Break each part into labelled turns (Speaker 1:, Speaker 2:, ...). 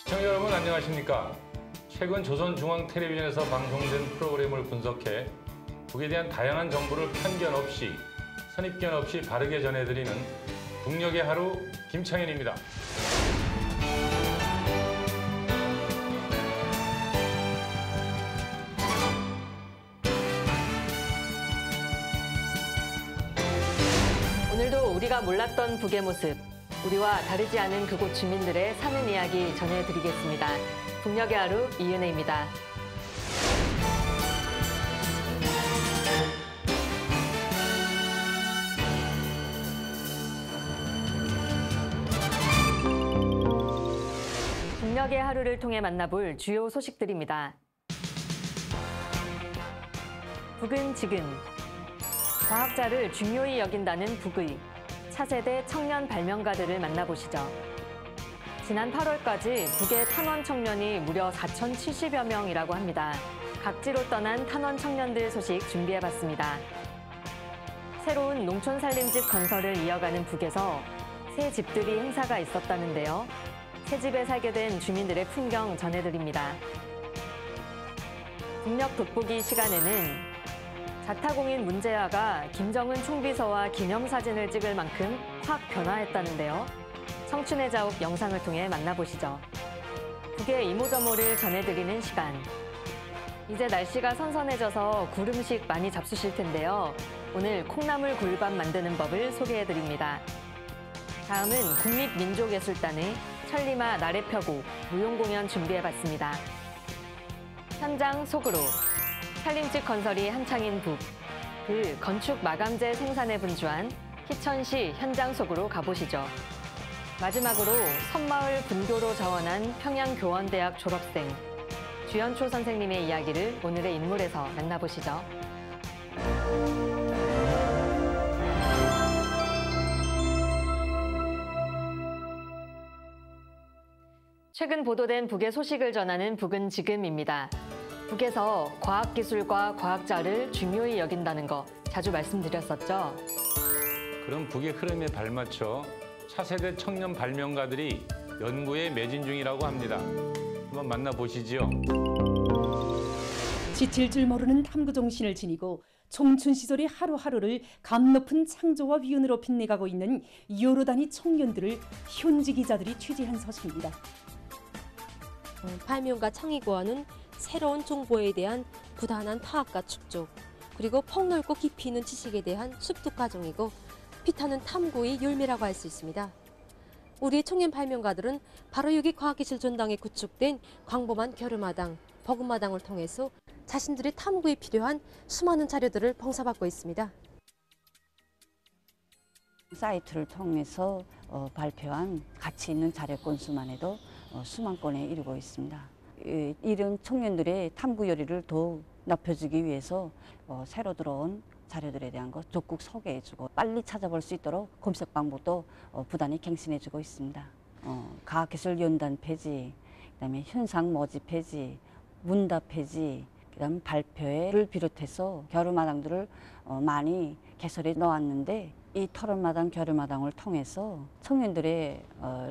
Speaker 1: 시청자 여러분 안녕하십니까? 최근 조선중앙텔레비전에서 방송된 프로그램을 분석해 북에 대한 다양한 정보를 편견 없이 선입견 없이 바르게 전해드리는 북녘의 하루 김창현입니다.
Speaker 2: 오늘도 우리가 몰랐던 북의 모습, 우리와 다르지 않은 그곳 주민들의 사는 이야기 전해드리겠습니다. 북녘의 하루 이은혜입니다. 북녘의 하루를 통해 만나볼 주요 소식들입니다. 북은 지금 과학자를 중요히 여긴다는 북의 차세대 청년 발명가들을 만나보시죠. 지난 8월까지 북의 탄원 청년이 무려 4,070여 명이라고 합니다. 각지로 떠난 탄원 청년들 소식 준비해봤습니다. 새로운 농촌 살림집 건설을 이어가는 북에서 새 집들이 행사가 있었다는데요. 새 집에 살게 된 주민들의 풍경 전해드립니다. 북녘 돋보기 시간에는 자타공인 문재아가 김정은 총비서와 기념사진을 찍을 만큼 확 변화했다는데요. 청춘의 자욱 영상을 통해 만나보시죠. 북의 이모저모를 전해드리는 시간. 이제 날씨가 선선해져서 굴음식 많이 잡수실 텐데요. 오늘 콩나물 굴밥 만드는 법을 소개해드립니다. 다음은 국립민족예술단의 천리마 나래펴곡 무용공연 준비해봤습니다. 현장 속으로. 살림집 건설이 한창인 북, 그 건축 마감재 생산에 분주한 희천시 현장 속으로 가보시죠. 마지막으로 섬마을 분교로 자원한 평양교원대학 졸업생 주연초 선생님의 이야기를 오늘의 인물에서 만나보시죠. 최근 보도된 북의 소식을 전하는 북은 지금입니다. 북에서 과학기술과 과학자를 중요히 여긴다는 거 자주 말씀드렸었죠.
Speaker 1: 그런 북의 흐름에 발맞춰 차세대 청년 발명가들이 연구에 매진 중이라고 합니다. 한번 만나보시지요.
Speaker 3: 지칠 줄 모르는 탐구 정신을 지니고 청춘 시절의 하루하루를 감 높은 창조와 위은으로 빛내가고 있는 여러 단위 청년들을 현지 기자들이 취재한 소식입니다.
Speaker 4: 발명가 창의고와는 새로운 정보에 대한 부단한 파악과 축적, 그리고 폭넓고 깊이 있는 지식에 대한 습득 과정이고 피타는 탐구의 열매라고 할 수 있습니다. 우리 청년 발명가들은 바로 여기 과학기술 전당에 구축된 광범한 겨루마당, 버금마당을 통해서 자신들의 탐구에 필요한 수많은 자료들을 봉사받고 있습니다.
Speaker 5: 사이트를 통해서 발표한 가치 있는 자료 건수만 해도 수만 건에 이르고 있습니다. 이런 청년들의 탐구 열의를 더욱 높여주기 위해서 새로 들어온 자료들에 대한 것 적극 소개해주고 빨리 찾아볼 수 있도록 검색 방법도 부단히 갱신해주고 있습니다. 과학기술연단 폐지, 그다음에 현상 모집 폐지, 문답 폐지, 그다음 발표회를 비롯해서 겨루마당들을 많이 개설해 놓았는데 이 토론마당, 겨루마당을 통해서 청년들의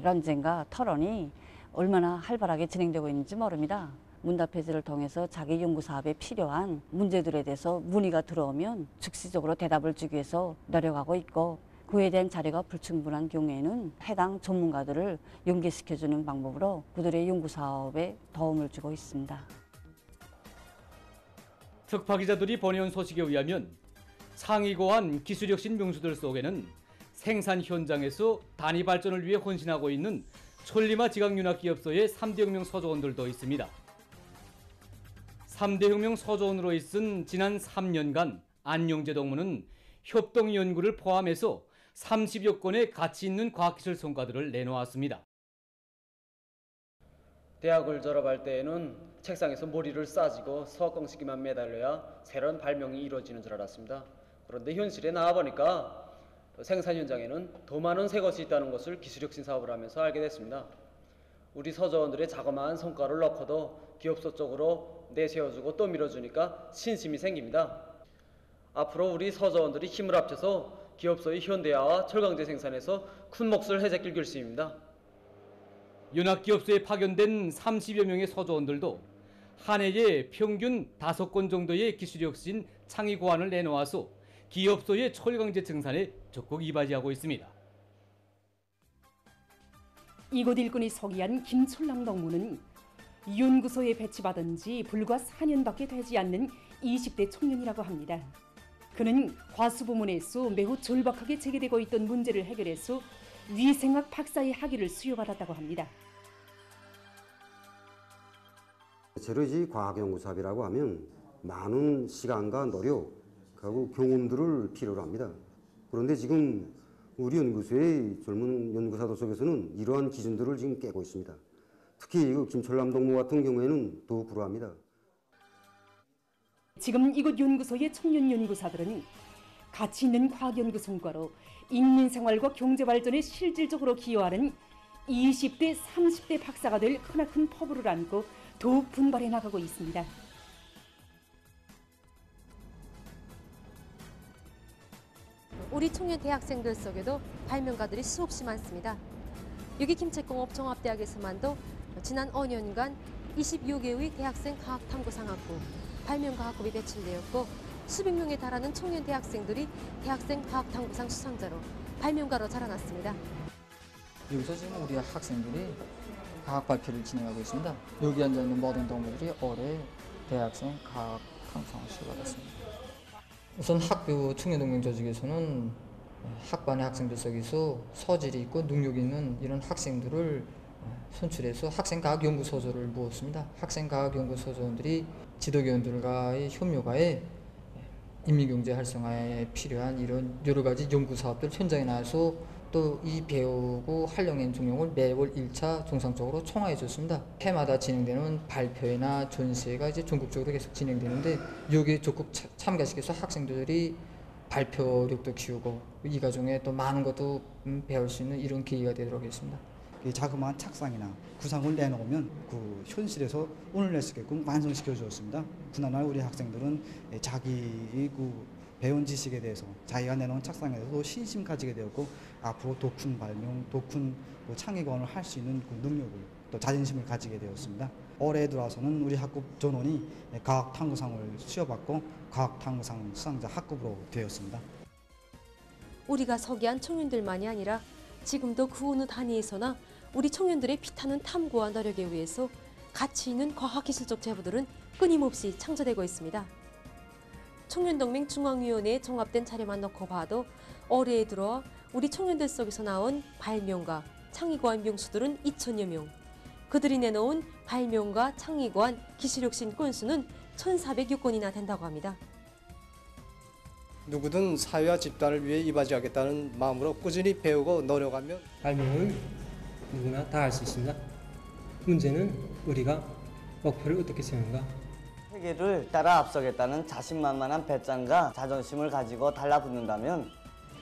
Speaker 5: 런쟁과 토론이 얼마나 활발하게 진행되고 있는지 모릅니다. 문답 폐지를 통해서 자기 연구 사업에 필요한 문제들에 대해서 문의가 들어오면 즉시적으로 대답을 주기 위해서 노력하고 있고 그에 대한 자료가 불충분한 경우에는 해당 전문가들을 연계시켜주는 방법으로 그들의 연구 사업에 도움을 주고 있습니다.
Speaker 6: 특파 기자들이 보내온 소식에 의하면 창의고한 기술혁신 명수들 속에는 생산 현장에서 단위 발전을 위해 헌신하고 있는 천리마 지각윤학기업소의 3대 혁명 서조원들도 있습니다. 3대 혁명 서조원으로 있은 지난 3년간 안용재 동무는 협동 연구를 포함해서 30여 건의 가치 있는 과학기술 성과들을 내놓았습니다.
Speaker 7: 대학을 졸업할 때에는 책상에서 머리를 싸지고 수학공식에만 매달려야 새로운 발명이 이루어지는 줄 알았습니다. 그런데 현실에 나와보니까 생산 현장에는 더 많은 새 것이 있다는 것을 기술혁신 사업을 하면서 알게 됐습니다. 우리 서조원들의 자그마한 성과를 넣고도 기업소 쪽으로 내세워주고 또 밀어주니까 신심이 생깁니다. 앞으로 우리 서조원들이 힘을 합쳐서 기업소의 현대화와 철강제 생산에서 큰 몫을 해제낄 결심입니다.
Speaker 6: 연합기업소에 파견된 30여 명의 서조원들도 한 해에 평균 5건 정도의 기술혁신 창의 고안을 내놓아서 기업소의 철강제 증산에 적극 이바지하고 있습니다.
Speaker 3: 이곳 일꾼이 서기한 김철남 농무는 연구소에 배치받은 지 불과 4년밖에 되지 않는 20대 청년이라고 합니다. 그는 과수부문에서 매우 절박하게 제기되고 있던 문제를 해결해서 위생학 박사의 학위를 수여받았다고 합니다.
Speaker 8: 재료지 과학연구사업이라고 하면 많은 시간과 노력, 그리고 경험들을 필요로 합니다. 그런데 지금 우리 연구소의 젊은 연구사들 속에서는 이러한 기준들을 지금 깨고 있습니다. 특히 김철남 동무 같은 경우에는 더욱 그러합니다.
Speaker 3: 지금 이곳 연구소의 청년 연구사들은 가치 있는 과학연구 성과로 인민생활과 경제발전에 실질적으로 기여하는 20대, 30대 박사가 될 크나큰 포부를 안고 더욱 분발해 나가고 있습니다.
Speaker 4: 우리 청년 대학생들 속에도 발명가들이 수없이 많습니다. 여기 김책공업 종합대학에서만도 지난 5년간 26개의 대학생 과학탐구상학부, 발명가 학급이 배출되었고 수백 명에 달하는 청년 대학생들이 대학생 과학탐구상 수상자로 발명가로 자라났습니다.
Speaker 9: 여기서 지금 우리 학생들이 과학 발표를 진행하고 있습니다. 여기 앉아있는 모든 동무들이 올해 대학생 과학탐구상을 수여받았습니다. 우선 학교 청년동맹 조직에서는 학반의 학생들 속에서 소질이 있고 능력이 있는 이런 학생들을 선출해서 학생과학연구소조를 모았습니다. 학생과학연구소조원들이 지도교원들과의 협력하에 인민경제 활성화에 필요한 이런 여러 가지 연구사업들 현장에 나와서 또 이 배우고 활용한 종용을 매월 1차 정상적으로 총화해 줬습니다. 해마다 진행되는 발표회나 전시회가 이제 전국적으로 계속 진행되는데 여기에 적극 참가시켜서 학생들이 발표력도 키우고 이 과정에 또 많은 것도 배울 수 있는 이런 계기가 되도록 하겠습니다.
Speaker 10: 자그마한 착상이나 구상을 내놓으면 그 현실에서 오늘 낼 수 있게끔 완성시켜 주었습니다. 그나마 우리 학생들은 자기 배운 지식에 대해서 자기가 내놓은 착상에 대해서 신심 가지게 되었고 앞으로 더 큰 발명, 더 큰 창의권을 할 수 있는 그 능력을 또 자존심을 가지게 되었습니다. 올해 들어와서는 우리 학급 전원이 과학탐구상을 수여받고 과학탐구상 수상자 학급으로 되었습니다.
Speaker 4: 우리가 서기한 청년들만이 아니라 지금도 그 어느 단위에서나 우리 청년들의 피타는 탐구와 노력에 의해서 가치 있는 과학기술적 제보들은 끊임없이 창조되고 있습니다. 청년동맹 중앙위원회에 종합된 자료만 놓고 봐도 올해에 들어 우리 청년들 속에서 나온 발명가, 창의고안 명수들은 2,000여 명. 그들이 내놓은 발명가, 창의고안, 기술혁신 건수는 1,406건이나 된다고 합니다.
Speaker 11: 누구든 사회와 집단을 위해 이바지하겠다는 마음으로 꾸준히 배우고 노력하면
Speaker 12: 발명은 누구나 다 할 수 있습니다. 문제는 우리가 목표를 어떻게 세우는가?
Speaker 13: 세계를 따라 앞서겠다는 자신만만한 배짱과 자존심을 가지고 달라붙는다면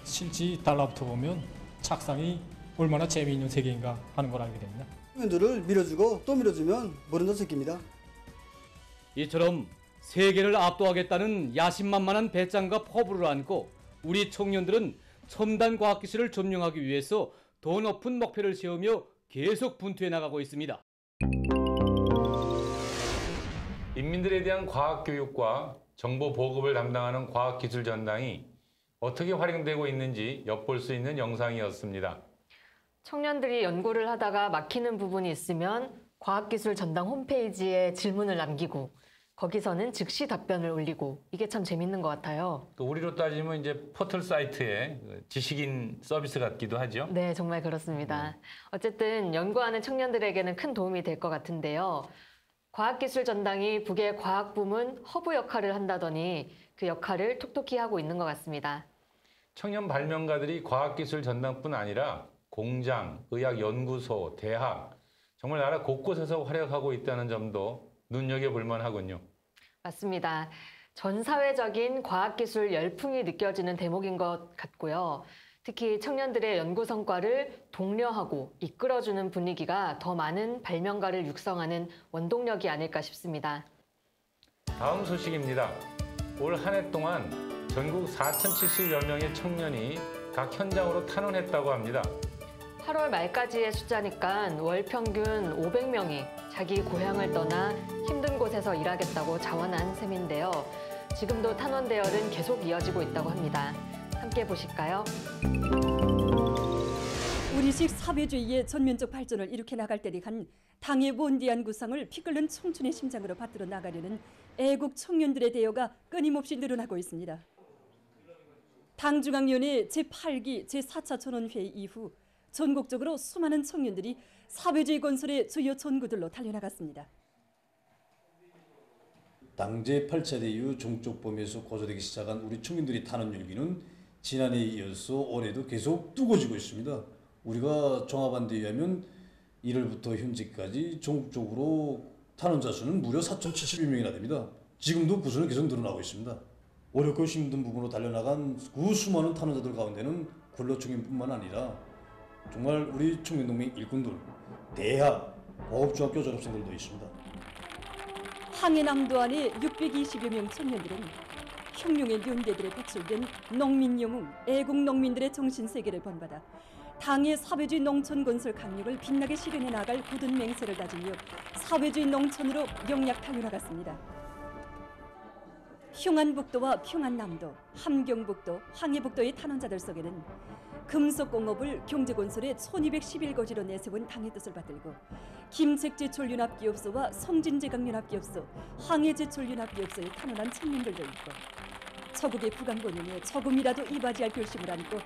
Speaker 14: 실제 달라붙어 보면 착상이 얼마나 재미있는 세계인가 하는 걸 알게 됩니다.
Speaker 10: 청년들을 밀어주고 또 밀어주면 모른 더 새깁니다.
Speaker 6: 이처럼 세계를 압도하겠다는 야심만만한 배짱과 포부를 안고 우리 청년들은 첨단 과학기술을 점령하기 위해서 더 높은 목표를 세우며 계속 분투해 나가고 있습니다.
Speaker 1: 인민들에 대한 과학교육과 정보 보급을 담당하는 과학기술전당이 어떻게 활용되고 있는지 엿볼 수 있는 영상이었습니다.
Speaker 2: 청년들이 연구를 하다가 막히는 부분이 있으면 과학기술전당 홈페이지에 질문을 남기고 거기서는 즉시 답변을 올리고 이게 참 재밌는 것 같아요.
Speaker 1: 또 우리로 따지면 이제 포털 사이트의 지식인 서비스 같기도 하죠.
Speaker 2: 네, 정말 그렇습니다. 어쨌든 연구하는 청년들에게는 큰 도움이 될 것 같은데요. 과학기술전당이 북의 과학부문 허브 역할을 한다더니 그 역할을 톡톡히 하고 있는 것 같습니다.
Speaker 1: 청년 발명가들이 과학기술전당뿐 아니라 공장, 의학연구소, 대학 정말 나라 곳곳에서 활약하고 있다는 점도 눈여겨볼 만하군요.
Speaker 2: 맞습니다. 전 사회적인 과학기술 열풍이 느껴지는 대목인 것 같고요. 특히 청년들의 연구 성과를 독려하고 이끌어주는 분위기가 더 많은 발명가를 육성하는 원동력이 아닐까 싶습니다.
Speaker 1: 다음 소식입니다. 올 한 해 동안 전국 4,070여 명의 청년이 각 현장으로 탄원했다고 합니다.
Speaker 2: 8월 말까지의 숫자니까 월 평균 500명이 자기 고향을 떠나 힘든 곳에서 일하겠다고 자원한 셈인데요. 지금도 탄원 대열은 계속 이어지고 있다고 합니다. 함께 보실까요?
Speaker 3: 우리식 사회주의의 전면적 발전을 일으켜 나갈 때를 한 당의 원대한 구상을 피 끓는 청춘의 심장으로 받들어 나가려는 애국 청년들의 대여가 끊임없이 늘어나고 있습니다. 당중앙위원회 제8기 제4차 전원회의 이후 전국적으로 수많은 청년들이 사회주의 건설의 주요 전구들로 달려나갔습니다.
Speaker 15: 당 제8차 대회 이후 종족 범위에서 고조되기 시작한 우리 청년들이 타는 열기는 지난해에 이어서 올해도 계속 뜨거워지고 있습니다. 우리가 종합한 데 의하면 1월부터 현재까지 전국적으로 탄원자 수는 무려 4,071명이나 됩니다. 지금도 그 수는 계속 늘어나고 있습니다. 어렵고 힘든 부분으로 달려나간 그 수많은 탄원자들 가운데는 근로청년뿐만 아니라 정말 우리 청년동맹 일꾼들, 대학, 고급중학교 졸업생들도 있습니다.
Speaker 3: 항해남도 안에 620여 명 청년들은 혁명의 연대들에 배출된 농민영웅, 애국 농민들의 정신세계를 본받아 당의 사회주의 농촌 건설 강력을 빛나게 실현해 나갈 굳은 맹세를 다지며 사회주의 농촌으로 영약 달려나갔습니다. 흉안북도와 평안남도, 함경북도, 황해북도의 탄원자들 속에는 금속공업을 경제건설의 1211거지로 내세운 당의 뜻을 받들고 김책제철연합기업소와 성진제강연합기업소, 황해제철연합기업소에 탄원한 청년들도 있고 저국의 국왕권임에 조금이라도 이바지할 결심을 안고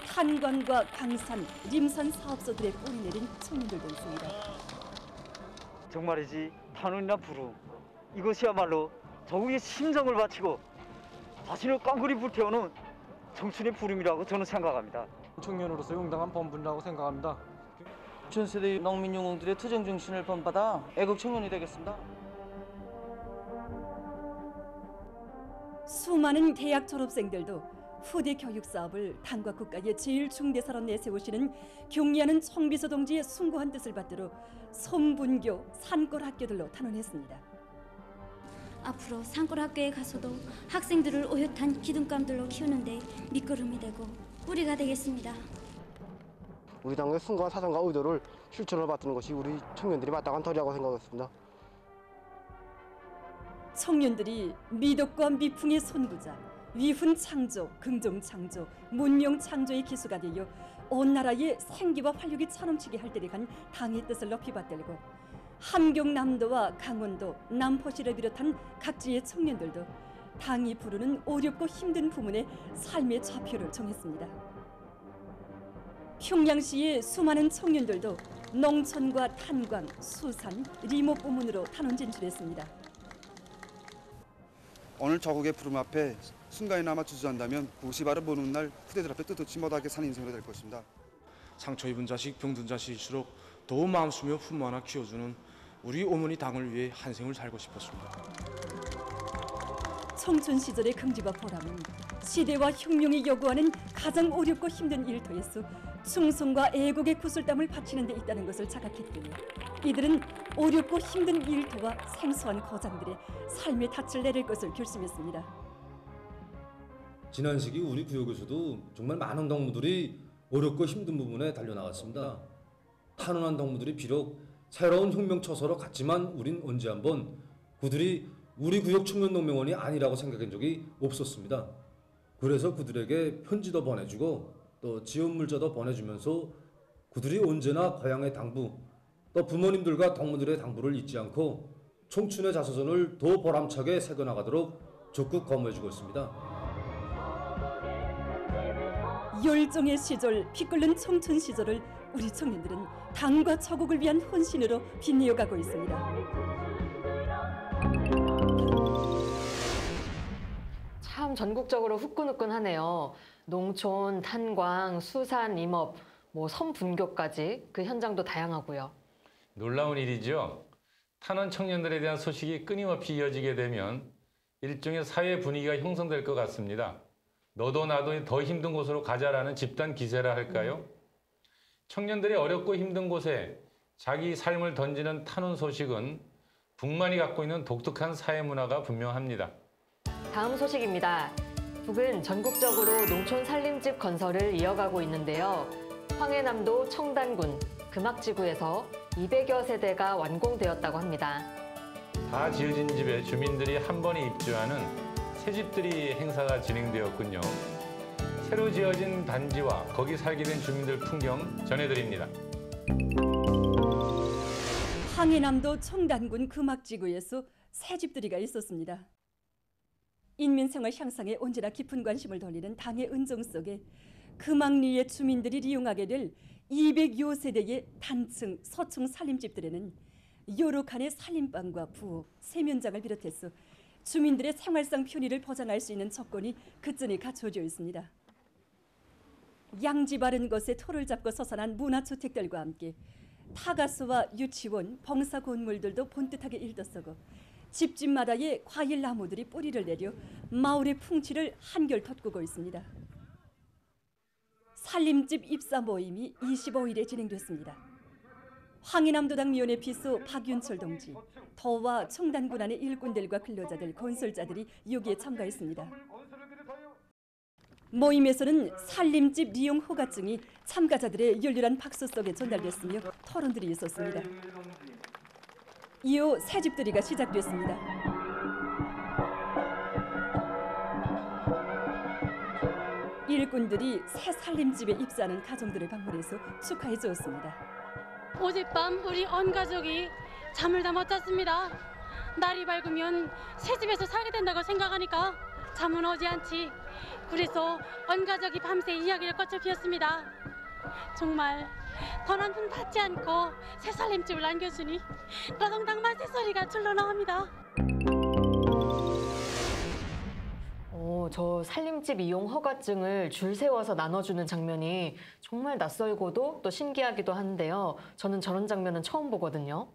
Speaker 3: 탄광과 강산, 림산 사업소들에 뿌리 내린 청년들도 있습니다.
Speaker 16: 정말이지 탄원이나 부름, 이것이야말로 저국의 심정을 바치고 자신을 깡그리 불태우는 청춘의 부름이라고 저는 생각합니다.
Speaker 17: 청년으로서 용당한 본분이라고 생각합니다.
Speaker 13: 전 세대 농민 영웅들의 투쟁 정신을 본받아 애국 청년이 되겠습니다.
Speaker 3: 수많은 대학 졸업생들도 후대 교육 사업을 당과 국가의 제일 중대사로 내세우시는 경리하는 청비서 동지의 숭고한 뜻을 받들어 선분교, 산골 학교들로 탄원했습니다.
Speaker 18: 앞으로 산골 학교에 가서도 학생들을 오롯한 기둥감들로 키우는데 밑거름이 되고 뿌리가 되겠습니다.
Speaker 19: 우리 당의 숭고한 사상과 의도를 실천을 받드는 것이 우리 청년들이 마땅한 터리라고 생각했습니다.
Speaker 3: 청년들이 미덕과 미풍의 선구자, 위훈 창조, 긍정 창조, 문명 창조의 기수가 되어 온 나라의 생기와 활력이 차넘치게 할 때에 간 당의 뜻을 높이 받들고 함경남도와 강원도, 남포시를 비롯한 각지의 청년들도 당이 부르는 어렵고 힘든 부문의 삶의 좌표를 정했습니다. 평양시의 수많은 청년들도 농촌과 탄광, 수산, 리모 부문으로 탄원 진출했습니다.
Speaker 20: 오늘 저국의 부름 앞에 순간이나마 주저한다면 그것이 바로 먼 훗날 후대들 앞에 뜻없이 못하게 사는 인생으로 될 것입니다.
Speaker 21: 상처 입은 자식, 병든 자식일수록 더 마음 쓰며 품 하나 키워주는 우리 어머니 당을 위해 한 생을 살고 싶었습니다.
Speaker 3: 청춘 시절의 긍지와 보람은 시대와 혁명이 요구하는 가장 어렵고 힘든 일터에서 충성과 애국의 구슬땀을 바치는 데 있다는 것을 자각했기에 이들은 어렵고 힘든 일터와 생소한 거장들의 삶의 닻을 내릴 것을 결심했습니다.
Speaker 22: 지난 시기 우리 구역에서도 정말 많은 동무들이 어렵고 힘든 부분에 달려나갔습니다. 탄원한 동무들이 비록 새로운 혁명 처서로 갔지만 우린 언제 한번 그들이 우리 구역 청년농명원이 아니라고 생각한 적이 없었습니다. 그래서 그들에게 편지도 보내주고 또 지원 물자도 보내주면서 그들이 언제나 고향의 당부 또 부모님들과 동무들의 당부를 잊지 않고 청춘의 자서전을 더 보람차게 새겨나가도록 적극 거무해주고 있습니다.
Speaker 3: 열정의 시절, 피 끓는 청춘 시절을 우리 청년들은 당과 조국을 위한 헌신으로 빛내어가고 있습니다.
Speaker 2: 참 전국적으로 후끈후끈하네요. 농촌, 탄광, 수산, 임업, 선분교까지 그 현장도 다양하고요.
Speaker 1: 놀라운 일이죠. 탄원 청년들에 대한 소식이 끊임없이 이어지게 되면 일종의 사회 분위기가 형성될 것 같습니다. 너도 나도 더 힘든 곳으로 가자라는 집단 기세라 할까요? 청년들이 어렵고 힘든 곳에 자기 삶을 던지는 탄원 소식은 북만이 갖고 있는 독특한 사회 문화가 분명합니다.
Speaker 2: 다음 소식입니다. 북은 전국적으로 농촌 살림집 건설을 이어가고 있는데요. 황해남도 청단군 금악지구에서 200여 세대가 완공되었다고 합니다.
Speaker 1: 다 지어진 집에 주민들이 한 번에 입주하는 새집들이 행사가 진행되었군요. 새로 지어진 단지와 거기 살게 된 주민들 풍경 전해드립니다.
Speaker 3: 황해남도 청단군 금악지구에서 새집들이가 있었습니다. 인민생활 향상에 언제나 깊은 관심을 돌리는 당의 은정 속에 금악리의 주민들이 이용하게 될 200여 세대의 단층, 서층 살림집들에는 여러 칸의 살림방과 부엌, 세면장을 비롯해서 주민들의 생활상 편의를 보장할 수 있는 조건이 그전에 갖춰져 있습니다. 양지 바른 곳에 토를 잡고 서산한 문화주택들과 함께 타가수와 유치원, 봉사 건물들도 본뜻하게 일떠서고 집집마다의 과일 나무들이 뿌리를 내려 마을의 풍치를 한결 돋구고 있습니다. 살림집 입사 모임이 25일에 진행됐습니다. 황해남도당 위원회 비서 박윤철 동지, 더와 청단군 안의 일꾼들과 근로자들, 건설자들이 여기에 참가했습니다. 모임에서는 살림집 이용 허가증이 참가자들의 열렬한 박수 속에 전달됐으며 토론들이 있었습니다. 이후 새집들이가 시작됐습니다. 일꾼들이 새 살림집에 입사하는 가정들을 방문해서 축하해 주었습니다.
Speaker 5: 어젯밤 우리 온 가족이 잠을 다 못 잤습니다. 날이 밝으면 새 집에서 살게 된다고 생각하니까 잠은 오지 않지. 그래서 온 가족이 밤새 이야기를 꽃을 피웠습니다. 정말 돈 한 푼 받지 않고 새 살림집을 안겨주니 노동당 만세 소리가 줄로 나옵니다.
Speaker 2: 저 살림집 이용 허가증을 줄 세워서 나눠주는 장면이 정말 낯설고도 또 신기하기도 한데요. 저는 저런 장면은 처음 보거든요.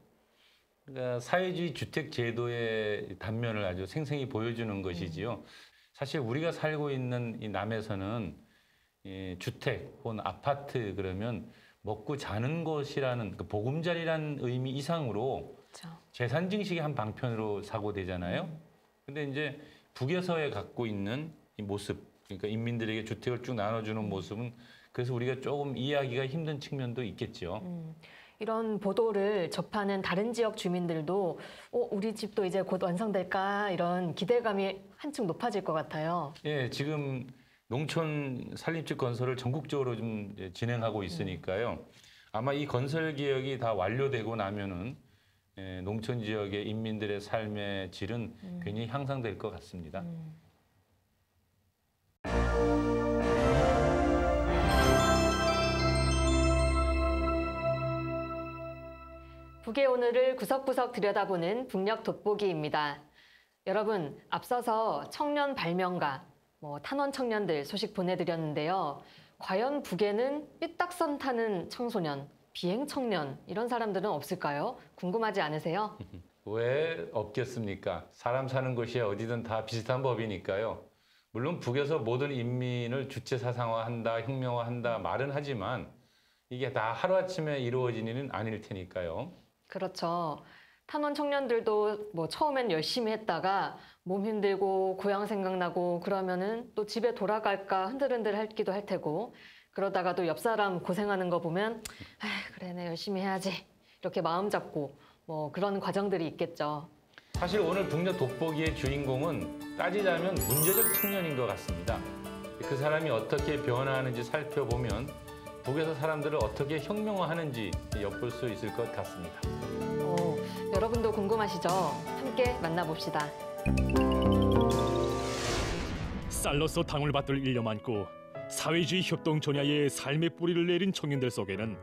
Speaker 1: 그러니까 사회주의 주택 제도의 단면을 아주 생생히 보여주는 것이지요. 사실 우리가 살고 있는 이 남에서는 이 주택 혹은 아파트 그러면 먹고 자는 곳이라는 그 보금자리라는 의미 이상으로
Speaker 2: 그렇죠.
Speaker 1: 재산 증식의 한 방편으로 사고되잖아요. 근데 이제 북에서의 갖고 있는 이 모습, 그러니까 인민들에게 주택을 쭉 나눠주는 모습은 그래서 우리가 조금 이해하기가 힘든 측면도 있겠죠.
Speaker 2: 이런 보도를 접하는 다른 지역 주민들도 우리 집도 이제 곧 완성될까 이런 기대감이 한층 높아질 것 같아요.
Speaker 1: 예, 지금 농촌 살림집 건설을 전국적으로 좀 진행하고 있으니까요. 아마 이 건설 개혁이 다 완료되고 나면은 농촌 지역의 인민들의 삶의 질은 굉장히 향상될 것 같습니다.
Speaker 2: 북의 오늘을 구석구석 들여다보는 북녘 돋보기입니다. 여러분, 앞서서 청년 발명가, 탄원 청년들 소식 보내드렸는데요. 과연 북에는 삐딱선 타는 청소년, 비행 청년 이런 사람들은 없을까요? 궁금하지 않으세요?
Speaker 1: 왜 없겠습니까? 사람 사는 곳이 어디든 다 비슷한 법이니까요. 물론 북에서 모든 인민을 주체 사상화한다, 혁명화한다 말은 하지만 이게 다 하루아침에 이루어진 일은 아닐 테니까요.
Speaker 2: 그렇죠. 탄원 청년들도 처음엔 열심히 했다가 몸 힘들고 고향 생각나고 그러면은 또 집에 돌아갈까 흔들흔들 하기도 할 테고 그러다가도 옆 사람 고생하는 거 보면 그래 내 열심히 해야지 이렇게 마음 잡고 그런 과정들이 있겠죠.
Speaker 1: 사실 오늘 북녘 돋보기의 주인공은 따지자면 문제적 청년인 것 같습니다. 그 사람이 어떻게 변화하는지 살펴보면 북에서 사람들을 어떻게 혁명화하는지 엿볼 수 있을 것 같습니다.
Speaker 2: 여러분도 궁금하시죠? 함께 만나봅시다.
Speaker 7: 쌀로서 당을 받들 일념 안고 사회주의 협동 전야의 삶의 뿌리를 내린 청년들 속에는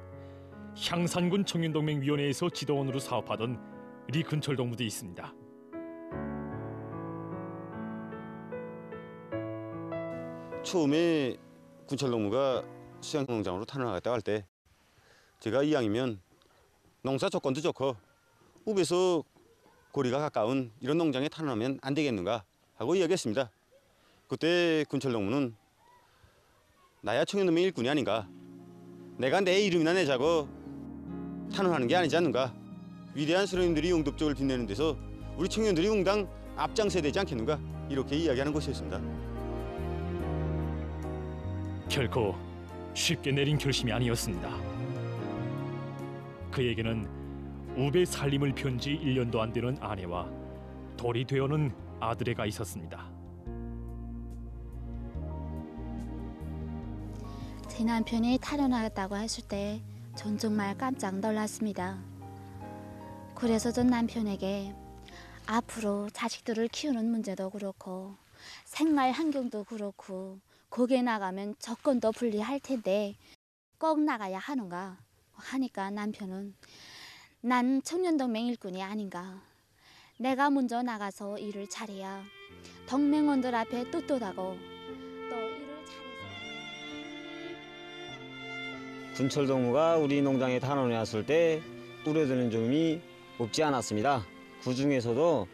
Speaker 7: 향산군 청년동맹위원회에서 지도원으로 사업하던 리근철 동무도 있습니다.
Speaker 23: 처음에 군철 동무가 수양농장으로 탄원하겠다고 할 때 제가 이왕이면 농사 조건도 좋고 읍에서 거리가 가까운 이런 농장에 탄원하면 안 되겠는가 하고 이야기했습니다. 그때 군철 동무는 나야 청년동맹 일꾼이 아닌가, 내가 내 이름이나 내자고 탄원하는 게 아니지 않는가, 위대한 선생님들이 용접적을 빛내는 데서 우리 청년들이 응당 앞장서야 되지 않겠는가, 이렇게 이야기하는 것이었습니다.
Speaker 7: 결코 쉽게 내린 결심이 아니었습니다. 그에게는 우배 살림을 편 지 1년도 안 되는 아내와 돌이 되어는 아들애가 있었습니다.
Speaker 4: 제 남편이 탈원하겠다고 했을 때 전 정말 깜짝 놀랐습니다. 그래서 전 남편에게 앞으로 자식들을 키우는 문제도 그렇고 생활 환경도 그렇고 거기에 나가면 조건도 불리할 텐데 꼭 나가야 하는가 하니까 남편은 난 청년동맹 일꾼이 아닌가. 내가 먼저 나가서 일을 잘해야 동맹원들 앞에 떳떳하고 또 일을
Speaker 8: 군철 동무가 우리 농장에 탄원해 왔을 때 우려되는 점이 없지 않았습니다. 그 중에서도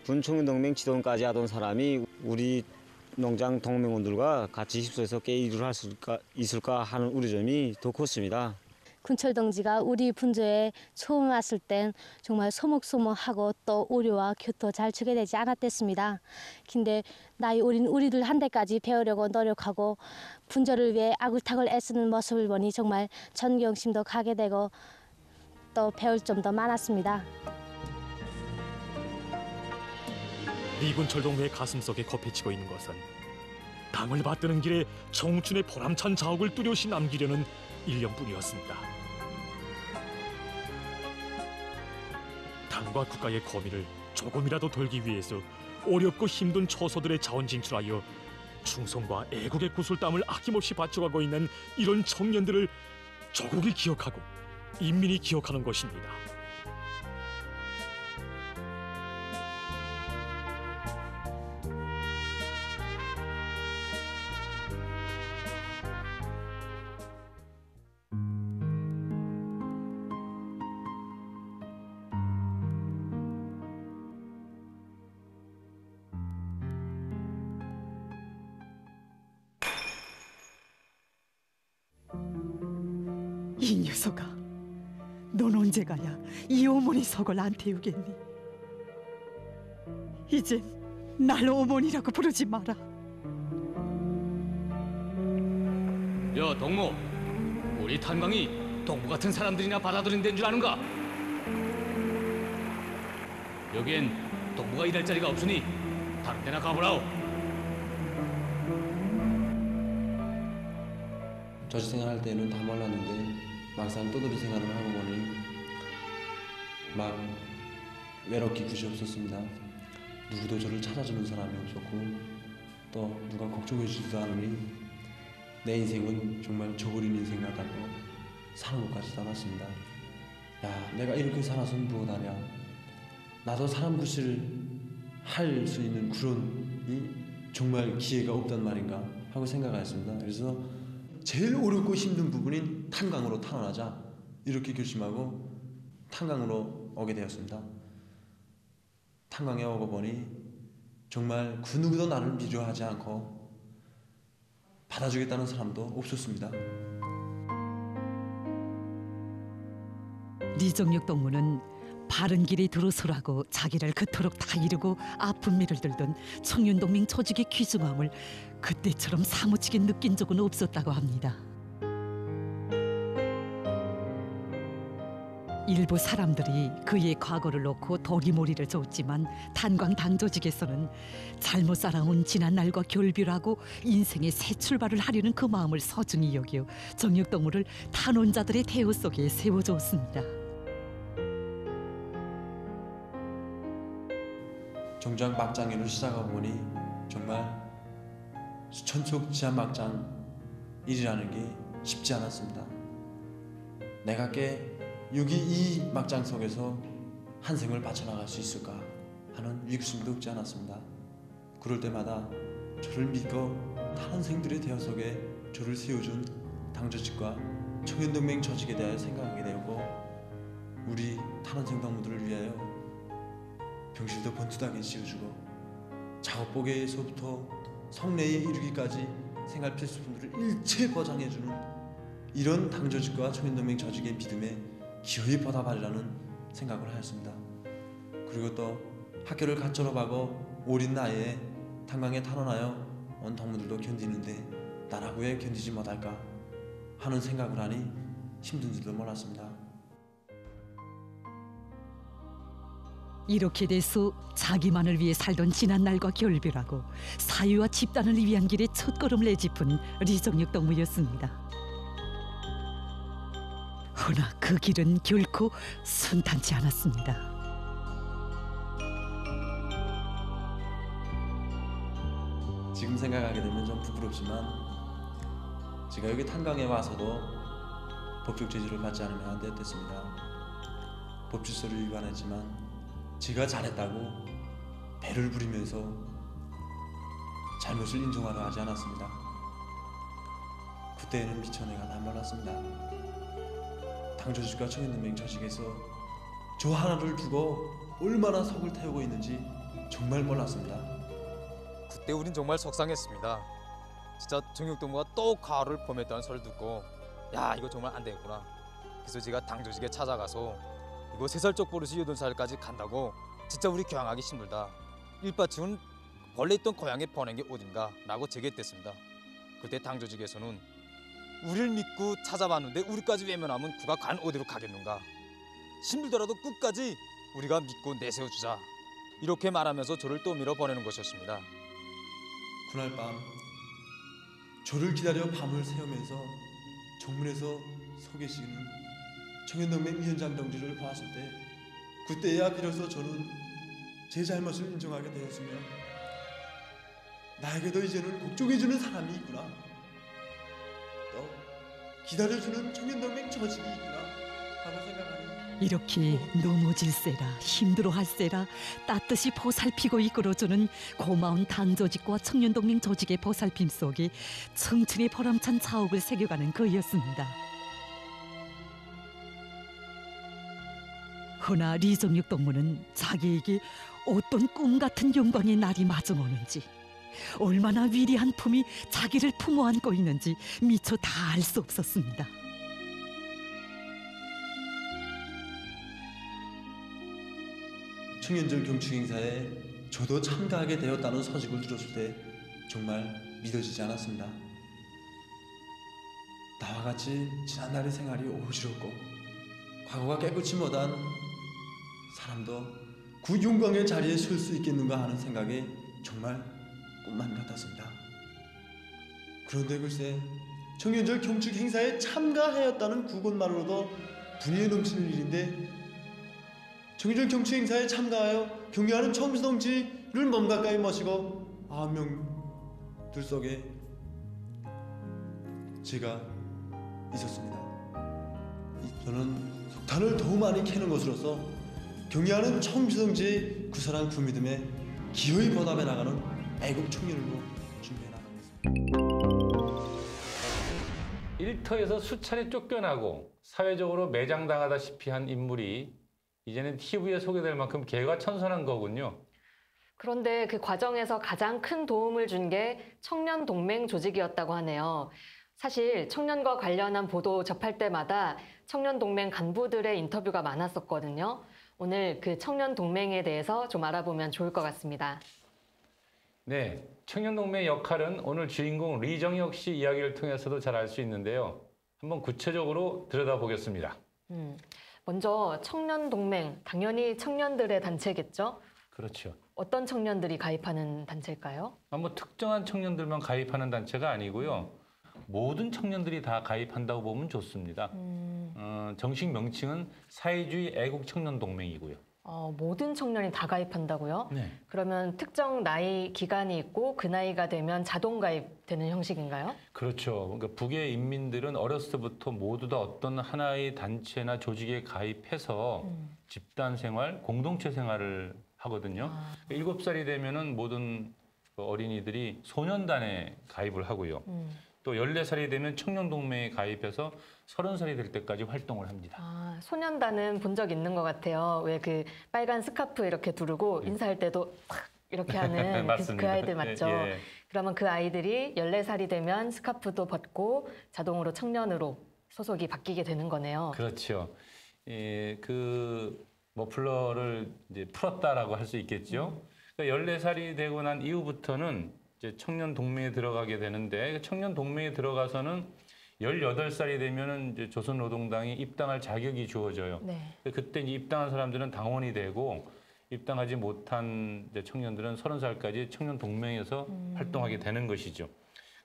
Speaker 8: 군청년동맹 지도원까지 하던 사람이 우리 농장 동맹원들과 같이 협소해서 일을 할 수 있을까 하는 우려점이 더 컸습니다.
Speaker 9: 군철 동지가 우리 분조에 처음 왔을 땐 정말 소목소목하고 또 우려와 곁도 잘 주게 되지 않았댔습니다. 근데 나이 어린 우리들 한테까지 배우려고 노력하고 분조를 위해 아굴탁을 애쓰는 모습을 보니 정말 존경심도 가게 되고 또 배울 점도 많았습니다.
Speaker 7: 리군철 동무의 가슴속에 곱해치고 있는 것은 당을 받드는 길에 청춘의 보람찬 자욱을 뚜렷이 남기려는 일념뿐이었습니다. 당과 국가의 거미를 조금이라도 덜기 위해서 어렵고 힘든 처소들의 자원 진출하여 충성과 애국의 구슬땀을 아낌없이 바쳐가고 있는 이런 청년들을 조국이 기억하고 인민이 기억하는 것입니다.
Speaker 24: 이 녀석아, 넌 언제 가야 이 어머니 석을 안 태우겠니? 이젠 날 어머니라고 부르지 마라.
Speaker 6: 야 동무, 우리 탄광이 동무 같은 사람들이나 받아들인 데인 줄 아는가? 여기엔 동무가 일할 자리가 없으니 다른 데나 가보라오.
Speaker 25: 저지 생활할 때는 다 몰랐는데 막상 떠돌이 생활을 하고 보니 막 외롭기 굳이 없었습니다. 누구도 저를 찾아주는 사람이 없었고 또 누가 걱정해주지도 않으니 내 인생은 정말 저버린 인생 같다고 사는 것까지 남았습니다. 야, 내가 이렇게 살아서는 무엇하냐. 나도 사람 구실을 할 수 있는 그런 정말 기회가 없단 말인가 하고 생각하였습니다. 그래서 제일 어렵고 힘든 부분인 탄광으로 탄원하자 이렇게 결심하고 탄광으로 오게 되었습니다. 탄광에 오고 보니 정말 그 누구도 나를 미워하지 않고 받아주겠다는 사람도 없었습니다.
Speaker 24: 리정육 동무는 바른 길이 들어서라고 자기를 그토록 다 이루고 아픈 미를 들던 청년동맹 조직의 귀중함을 그때처럼 사무치게 느낀 적은 없었다고 합니다. 일부 사람들이 그의 과거를 놓고 도리모리를 줬지만 탄광 당조직에서는 잘못 살아온 지난 날과 결별하고 인생의 새 출발을 하려는 그 마음을 소중히 여겨 정육동무를 탄원자들의 대우 속에 세워주었습니다.
Speaker 25: 정작 막장일을 시작해보니 정말 수천척 지하 막장 일이라는 게 쉽지 않았습니다. 내가 여기 이 막장 속에서 한 생을 바쳐나갈 수 있을까 하는 위급심도 없지 않았습니다. 그럴 때마다 저를 믿고 탄원생들의 대화 속에 저를 세워준 당조직과 청년동맹 조직에 대하여 생각하게 되었고 우리 탄원생 동무들을 위하여 병실도 번듯하게 지어주고 작업복에서부터 성내에 이르기까지 생활 필수품들을 일체 보장해주는 이런 당조직과 청년동맹 조직의 믿음에 기어이 보답하리라는 생각을 하였습니다. 그리고 또 학교를 갓 졸업하고 어린 나이에 탄광에 탄원하여 온 동무들도 견디는데 나라고 왜 견디지 못할까 하는 생각을 하니 힘든 줄도 몰랐습니다.
Speaker 24: 이렇게 돼서 자기만을 위해 살던 지난날과 결별하고 사회와 집단을 위한 길에 첫걸음을 내짚은 리정육 동무였습니다. 허나 그 길은 결코 순탄치 않았습니다.
Speaker 25: 지금 생각하게 되면 좀 부끄럽지만 제가 여기 탄광에 와서도 법적 제지를 받지 않으면 안 됐습니다. 법 질서를 위반했지만 제가 잘했다고 배를 부리면서 잘못을 인정하려 하지 않았습니다. 그때는 미처 내가 다 몰랐습니다. 당조직과 청년동맹 조직에서 저 하나를 두고 얼마나 속을 태우고 있는지 정말 몰랐습니다.
Speaker 10: 그때 우린 정말 속상했습니다. 진짜 정육동무가 또 가을을 범했다는 소리를 듣고 야 이거 정말 안 되겠구나. 그래서 제가 당조직에 찾아가서 이거 3살적 버릇이 8살까지 간다고 진짜 우리 교양하기 힘들다. 일바치는 원래 있던 고향에 보낸 게 어딘가 라고 제기했댔습니다. 그때 당조직에서는 우리를 믿고 찾아봤는데 우리까지 외면하면 그가 관 어디로 가겠는가. 힘들더라도 끝까지 우리가 믿고 내세워주자. 이렇게 말하면서 저를 또 밀어보내는 것이었습니다.
Speaker 25: 그날 밤 저를 기다려 밤을 새우면서 정문에서 서 계시는 청년동맹 위원장 동지를 보았을 때 그때야 비로소 저는 제 잘못을 인정하게 되었으며 나에게도 이제는 복종해주는 사람이 있구나, 또 기다려주는 청년동맹 조직이 있구나 하고 생각하니
Speaker 24: 이렇게 넘어질세라 힘들어할세라 따뜻이 보살피고 이끌어주는 고마운 당조직과 청년동맹 조직의 보살핌 속에 청춘의 보람찬 자옥을 새겨가는 그이었습니다. 허나 리정육 동무는 자기에게 어떤 꿈 같은 영광의 날이 마주오는지 얼마나 위대한 품이 자기를 품어 안고 있는지 미처 다 알 수 없었습니다.
Speaker 25: 청년절 경축 행사에 저도 참가하게 되었다는 소식을 들었을 때 정말 믿어지지 않았습니다. 나와 같이 지난날의 생활이 어지럽고 과거가 깨끗이 못한 사람도 그 영광의 자리에 설 수 있겠는가 하는 생각에 정말 꿈만 같았습니다. 그런데 글쎄 청년절 경축 행사에 참가하였다는 그것만으로도 분위에 넘치는 일인데 청년절 경축 행사에 참가하여 경례하는 청수 동지를 몸 가까이 모시고 9명들 속에 제가 있었습니다. 저는 석탄을 더 많이 캐는 것으로서 경례하는 청수 동지의 구사랑 그 믿음에 기어이 보답해 나가는 애국 청년으로 준비해 나가겠습니다.
Speaker 1: 일터에서 수차례 쫓겨나고 사회적으로 매장당하다시피 한 인물이 이제는 TV에 소개될 만큼 개과천선한 거군요.
Speaker 2: 그런데 그 과정에서 가장 큰 도움을 준 게 청년동맹 조직이었다고 하네요. 사실 청년과 관련한 보도 접할 때마다 청년동맹 간부들의 인터뷰가 많았었거든요. 오늘 그 청년동맹에 대해서 좀 알아보면 좋을 것 같습니다.
Speaker 1: 네, 청년동맹의 역할은 오늘 주인공 리정혁 씨 이야기를 통해서도 잘 알 수 있는데요. 한번 구체적으로 들여다보겠습니다.
Speaker 2: 먼저 청년동맹, 당연히 청년들의 단체겠죠?
Speaker 1: 그렇죠.
Speaker 2: 어떤 청년들이 가입하는 단체일까요?
Speaker 1: 뭐 특정한 청년들만 가입하는 단체가 아니고요. 모든 청년들이 다 가입한다고 보면 좋습니다. 정식 명칭은 사회주의 애국청년동맹이고요.
Speaker 2: 모든 청년이 다 가입한다고요?
Speaker 1: 네.
Speaker 2: 그러면 특정 나이 기간이 있고 그 나이가 되면 자동 가입되는 형식인가요?
Speaker 1: 그렇죠. 그러니까 북의 인민들은 어렸을 때부터 모두 다 어떤 하나의 단체나 조직에 가입해서 집단 생활, 공동체 생활을 하거든요. 7살이 되면은 모든 어린이들이 소년단에 가입을 하고요. 또 14살이 되면 청년동맹에 가입해서 30살이 될 때까지 활동을 합니다.
Speaker 2: 소년단은 본 적 있는 것 같아요. 왜 그 빨간 스카프 이렇게 두르고 인사할 때도 탁 이렇게 하는 그 아이들 맞죠?
Speaker 1: 예.
Speaker 2: 그러면 그 아이들이 14살이 되면 스카프도 벗고 자동으로 청년으로 소속이 바뀌게 되는 거네요.
Speaker 1: 그렇죠. 그 머플러를 이제 풀었다라고 할 수 있겠죠. 그러니까 14살이 되고 난 이후부터는 이제 청년 동맹에 들어가게 되는데 청년 동맹에 들어가서는 18살이 되면은 이제 조선노동당이 입당할 자격이 주어져요.
Speaker 2: 네.
Speaker 1: 그때 이제 입당한 사람들은 당원이 되고 입당하지 못한 이제 청년들은 30살까지 청년 동맹에서 활동하게 되는 것이죠.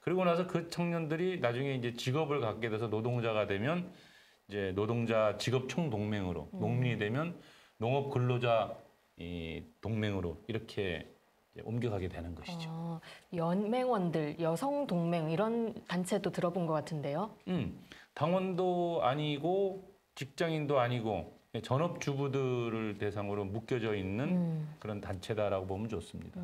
Speaker 1: 그리고 나서 그 청년들이 나중에 이제 직업을 갖게 돼서 노동자가 되면 이제 노동자 직업 총동맹으로, 농민이 되면 농업 근로자 동맹으로 이렇게 이제 옮겨가게 되는 것이죠.
Speaker 2: 연맹원들, 여성 동맹 이런 단체도 들어본 것 같은데요.
Speaker 1: 당원도 아니고 직장인도 아니고 전업주부들을 대상으로 묶여져 있는 그런 단체다라고 보면 좋습니다.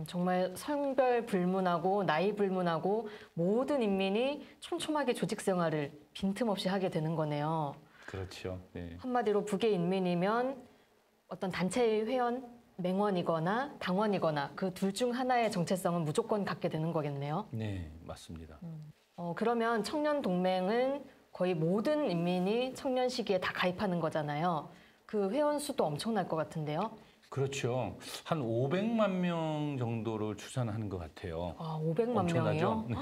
Speaker 2: 정말 성별 불문하고 나이 불문하고 모든 인민이 촘촘하게 조직 생활을 빈틈없이 하게 되는 거네요.
Speaker 1: 그렇죠. 네.
Speaker 2: 한마디로 북의 인민이면 어떤 단체의 회원, 맹원이거나 당원이거나 그 둘 중 하나의 정체성은 무조건 갖게 되는 거겠네요.
Speaker 1: 네, 맞습니다.
Speaker 2: 그러면 청년동맹은 거의 모든 인민이 청년 시기에 다 가입하는 거잖아요. 그 회원 수도 엄청날 것 같은데요.
Speaker 1: 그렇죠. 한 500만 명 정도를 추산하는 것 같아요.
Speaker 2: 500만
Speaker 1: 엄청나죠?
Speaker 2: 명이요?
Speaker 1: 네.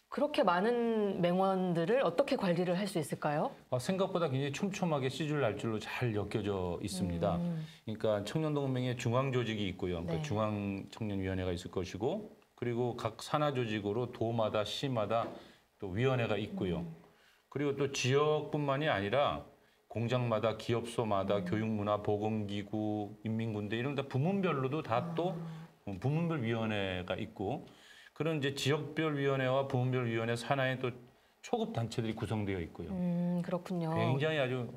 Speaker 2: 그렇게 많은 맹원들을 어떻게 관리를 할 수 있을까요?
Speaker 1: 생각보다 굉장히 촘촘하게 시줄날줄로 잘 엮여져 있습니다. 그러니까 청년동맹에 중앙조직이 있고요.
Speaker 2: 네.
Speaker 1: 그러니까 중앙청년위원회가 있을 것이고 그리고 각 산하조직으로 도마다 시마다 또 위원회가 있고요. 그리고 또 지역뿐만이 아니라 공장마다 기업소마다 교육문화, 보건기구, 인민군대 이런 다 부문별로도 다 또 부문별 위원회가 있고 그런 이제 지역별 위원회와 부문별 위원회 산하에 또 초급 단체들이 구성되어 있고요.
Speaker 2: 그렇군요.
Speaker 1: 굉장히 아주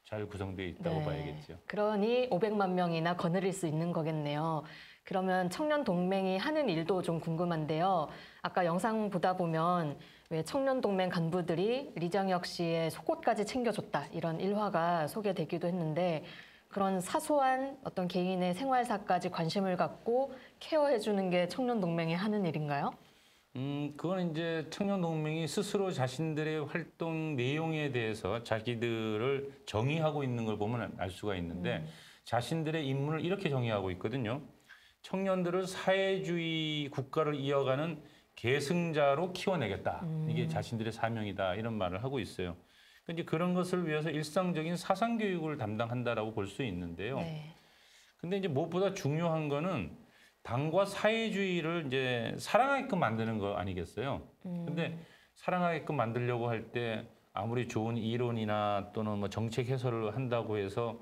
Speaker 1: 잘 구성되어 있다고
Speaker 2: 네.
Speaker 1: 봐야겠죠.
Speaker 2: 그러니 500만 명이나 거느릴 수 있는 거겠네요. 그러면 청년동맹이 하는 일도 좀 궁금한데요. 아까 영상 보다 보면 왜 청년동맹 간부들이 리정혁 씨의 속옷까지 챙겨줬다 이런 일화가 소개되기도 했는데 그런 사소한 어떤 개인의 생활사까지 관심을 갖고 케어해주는 게 청년동맹이 하는 일인가요?
Speaker 1: 그건 이제 청년동맹이 스스로 자신들의 활동 내용에 대해서 자기들을 정의하고 있는 걸 보면 알 수가 있는데 자신들의 임무를 이렇게 정의하고 있거든요. 청년들을 사회주의 국가를 이어가는 계승자로 키워내겠다. 이게 자신들의 사명이다. 이런 말을 하고 있어요. 이제 그런 것을 위해서 일상적인 사상교육을 담당한다라고 볼 수 있는데요. 근데 이제 무엇보다 중요한 거는 당과 사회주의를 이제 사랑하게끔 만드는 거 아니겠어요? 근데 사랑하게끔 만들려고 할 때 아무리 좋은 이론이나 또는 뭐 정책 해설을 한다고 해서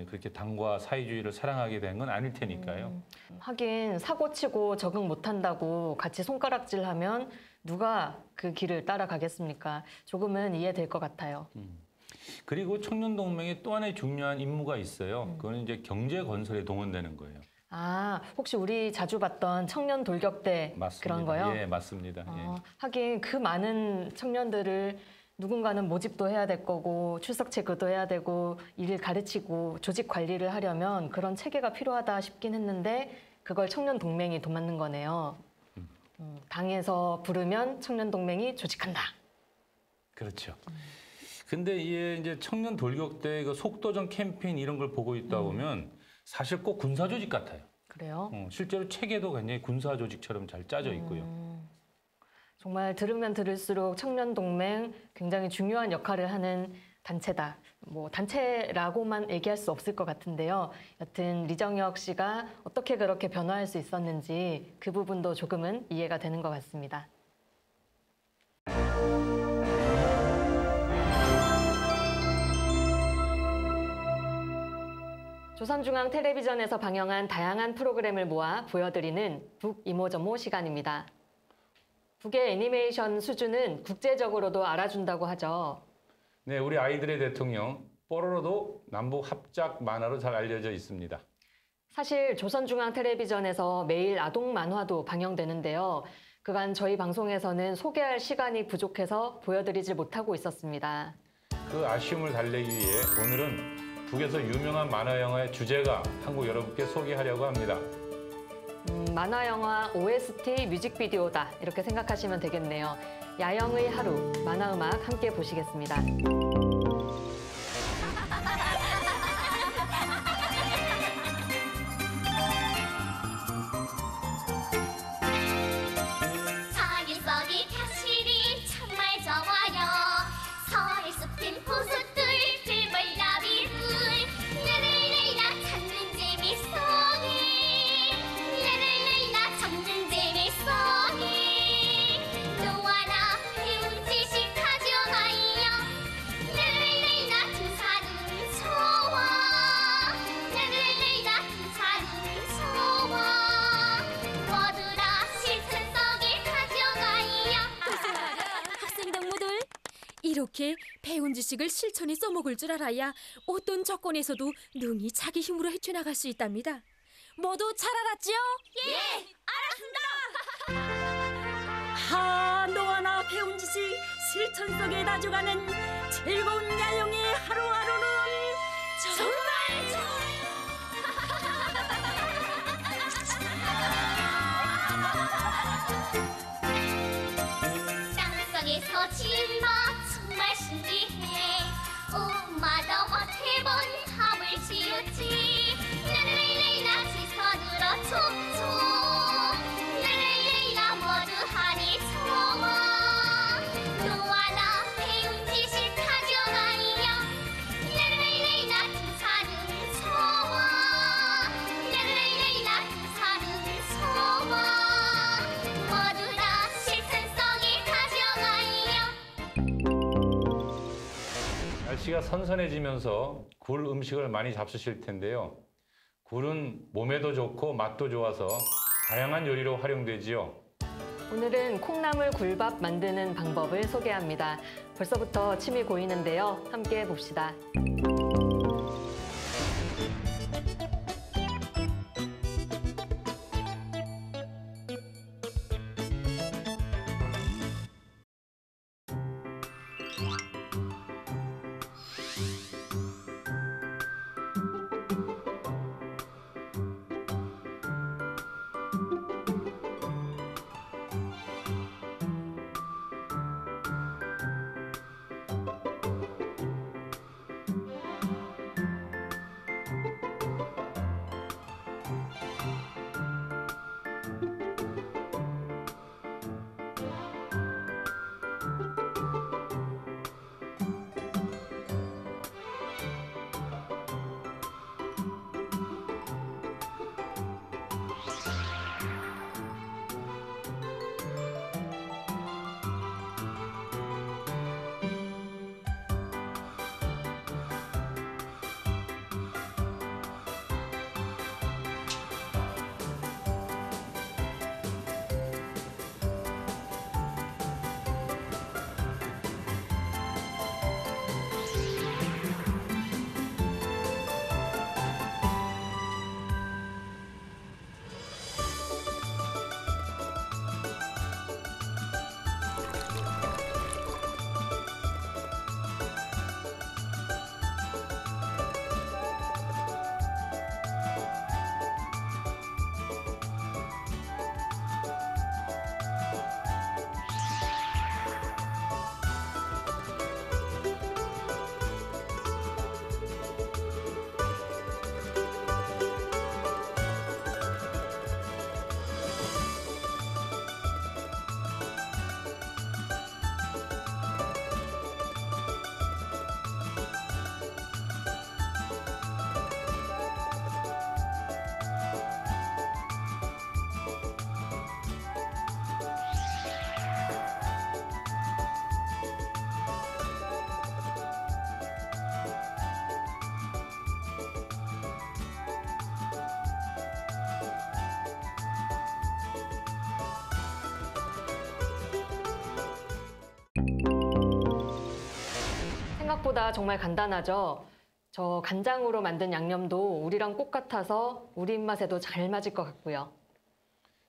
Speaker 1: 그렇게 당과 사회주의를 사랑하게 된 건 아닐 테니까요.
Speaker 2: 하긴 사고 치고 적응 못한다고 같이 손가락질하면 누가 그 길을 따라가겠습니까? 조금은 이해될 것 같아요.
Speaker 1: 그리고 청년동맹에 또 하나의 중요한 임무가 있어요. 그건 이제 경제 건설에 동원되는 거예요.
Speaker 2: 혹시 우리 자주 봤던 청년 돌격대
Speaker 1: 맞습니다.
Speaker 2: 그런 거요?
Speaker 1: 예, 맞습니다.
Speaker 2: 하긴 그 많은 청년들을 누군가는 모집도 해야 될 거고 출석 체크도 해야 되고 일을 가르치고 조직 관리를 하려면 그런 체계가 필요하다 싶긴 했는데 그걸 청년동맹이 도맡는 거네요. 당에서 부르면 청년동맹이 조직한다.
Speaker 1: 그렇죠. 근데 이제 청년 돌격대 그 속도전 캠페인 이런 걸 보고 있다 보면 사실 꼭 군사 조직 같아요.
Speaker 2: 그래요?
Speaker 1: 실제로 체계도 굉장히 군사 조직처럼 잘 짜져 있고요.
Speaker 2: 정말 들으면 들을수록 청년동맹 굉장히 중요한 역할을 하는 단체다. 뭐 단체라고만 얘기할 수 없을 것 같은데요. 여튼 리정혁 씨가 어떻게 그렇게 변화할 수 있었는지 그 부분도 조금은 이해가 되는 것 같습니다. 조선중앙 텔레비전에서 방영한 다양한 프로그램을 모아 보여드리는 북이모저모 시간입니다. 북의 애니메이션 수준은 국제적으로도 알아준다고 하죠.
Speaker 1: 네, 우리 아이들의 대통령 뽀로로도 남북 합작 만화로 잘 알려져 있습니다.
Speaker 2: 사실 조선중앙 텔레비전에서 매일 아동 만화도 방영되는데요. 그간 저희 방송에서는 소개할 시간이 부족해서 보여드리지 못하고 있었습니다.
Speaker 1: 그 아쉬움을 달래기 위해 오늘은 북에서 유명한 만화 영화의 주제가 한국 여러분께 소개하려고 합니다.
Speaker 2: 만화 영화 OST 뮤직비디오다 이렇게 생각하시면 되겠네요. 야영의 하루, 만화 음악 함께 보시겠습니다.
Speaker 11: 자기 썩이 확실히 정말 좋아요. 이렇게 배운 지식을 실천에 써먹을 줄 알아야 어떤 조건에서도 능히 자기 힘으로 헤쳐나갈 수 있답니다. 모두 잘 알았지요?
Speaker 12: 예, 알았습니다.
Speaker 11: 한동안 배운 지식 실천 속에 다져가는 즐거운 야영의 하루하루는 정말 좋아요.
Speaker 12: 땅속에서 지은 맛 정말 신기해. 엄마도 어떻게 본 합을 지었지. 랄랄랄라 지선으로 촉촉 랄랄랄라 모두 하니 좋아. 너와나 배운 지식 가져가요. 랄랄랄라 지사는 좋아. 랄랄랄라 지사는 좋아. 모두 다 실천 속에 가져가요.
Speaker 1: 날씨가 선선해지면서 굴 음식을 많이 잡수실 텐데요. 굴은 몸에도 좋고 맛도 좋아서 다양한 요리로 활용되지요.
Speaker 2: 오늘은 콩나물 굴밥 만드는 방법을 소개합니다. 벌써부터 침이 고이는데요. 함께 봅시다. 생각보다 정말 간단하죠? 저 간장으로 만든 양념도 우리랑 꼭 같아서 우리 입맛에도 잘 맞을 것 같고요.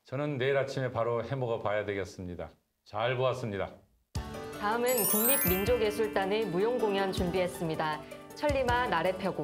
Speaker 1: 저는 내일 아침에 바로 해먹어 봐야 되겠습니다. 잘 보았습니다.
Speaker 2: 다음은 국립민족예술단의 무용공연 준비했습니다. 천리마 나래 펴고.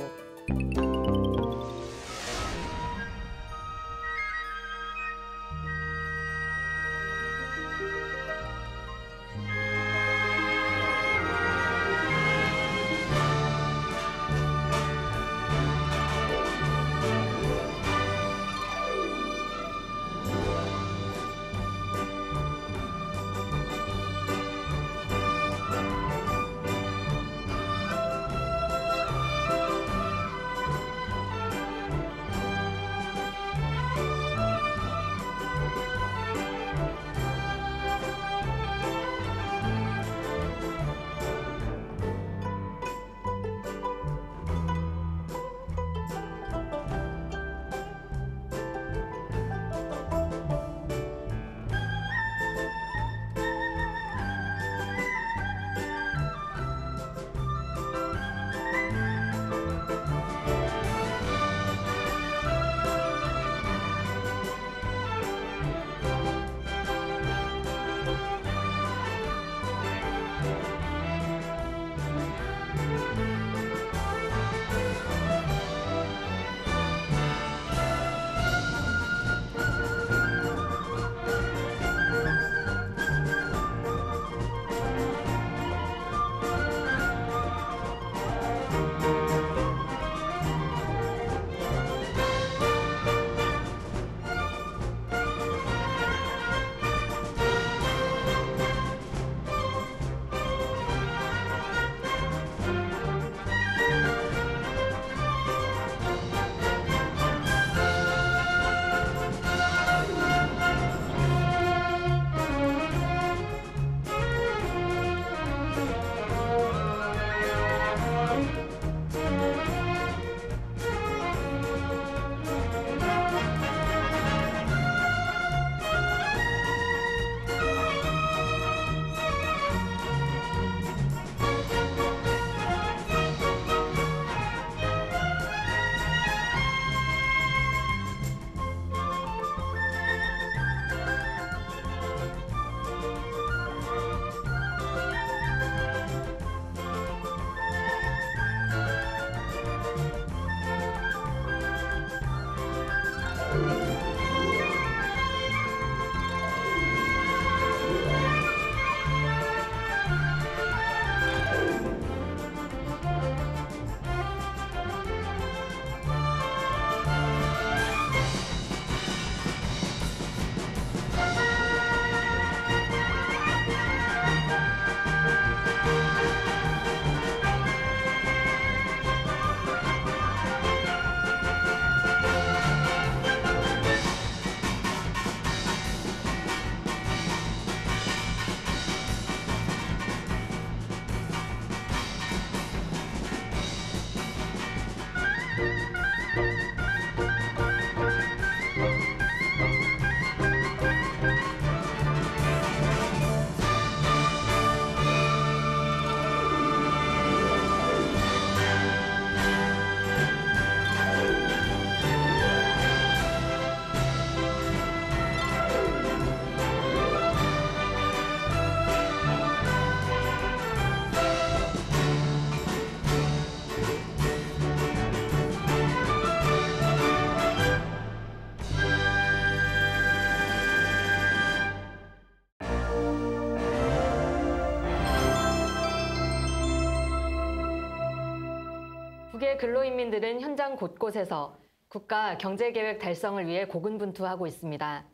Speaker 2: 북의 근로인민들은 현장 곳곳에서 국가 경제계획 달성을 위해 고군분투하고 있습니다.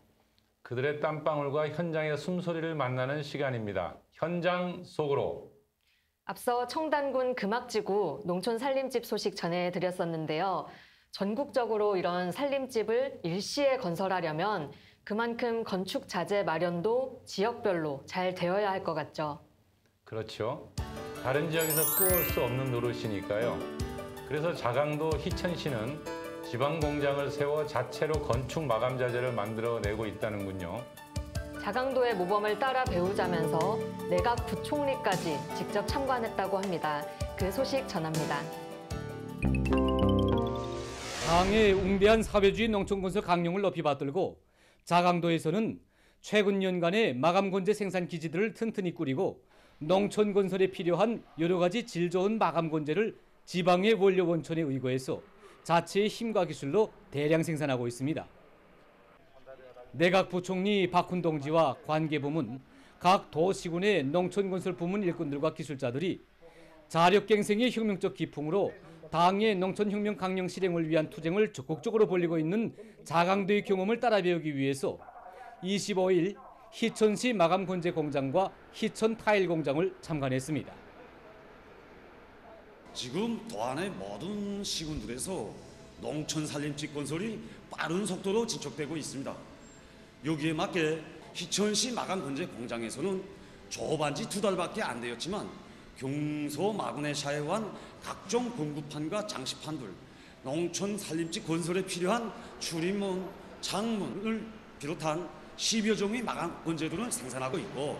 Speaker 1: 그들의 땀방울과 현장의 숨소리를 만나는 시간입니다. 현장 속으로.
Speaker 2: 앞서 청단군 금악지구 농촌 살림집 소식 전해드렸었는데요. 전국적으로 이런 살림집을 일시에 건설하려면 그만큼 건축 자재 마련도 지역별로 잘 되어야 할 것 같죠.
Speaker 1: 그렇죠. 다른 지역에서 꾸올 수 없는 노릇이니까요. 그래서 자강도 희천시는 지방 공장을 세워 자체로 건축 마감 자재를 만들어내고 있다는군요.
Speaker 2: 자강도의 모범을 따라 배우자면서 내각 부총리까지 직접 참관했다고 합니다. 그 소식 전합니다.
Speaker 6: 당의 웅대한 사회주의 농촌건설 강령을 높이 받들고 자강도에서는 최근 년간의 마감건재 생산 기지들을 튼튼히 꾸리고 농촌건설에 필요한 여러 가지 질 좋은 마감건재를 지방의 원료 원천에 의거해서 자체의 힘과 기술로 대량 생산하고 있습니다. 내각 부총리 박훈동지와 관계부문, 각 도시군의 농촌건설 부문 일꾼들과 기술자들이 자력갱생의 혁명적 기풍으로 당의 농촌혁명 강령 실행을 위한 투쟁을 적극적으로 벌이고 있는 자강도의 경험을 따라 배우기 위해서 25일 희천시 마감건재 공장과 희천 타일 공장을 참관했습니다.
Speaker 13: 지금 도안의 모든 시군들에서 농촌 살림집 건설이 빠른 속도로 진척되고 있습니다. 여기에 맞게 희천시 마감건재 공장에서는 조업한 지 2달밖에 안 되었지만 경소 마군에 사용한 각종 공구판과 장식판들, 농촌 살림집 건설에 필요한 출입문, 창문을 비롯한 10여 종의 마감건재들을 생산하고 있고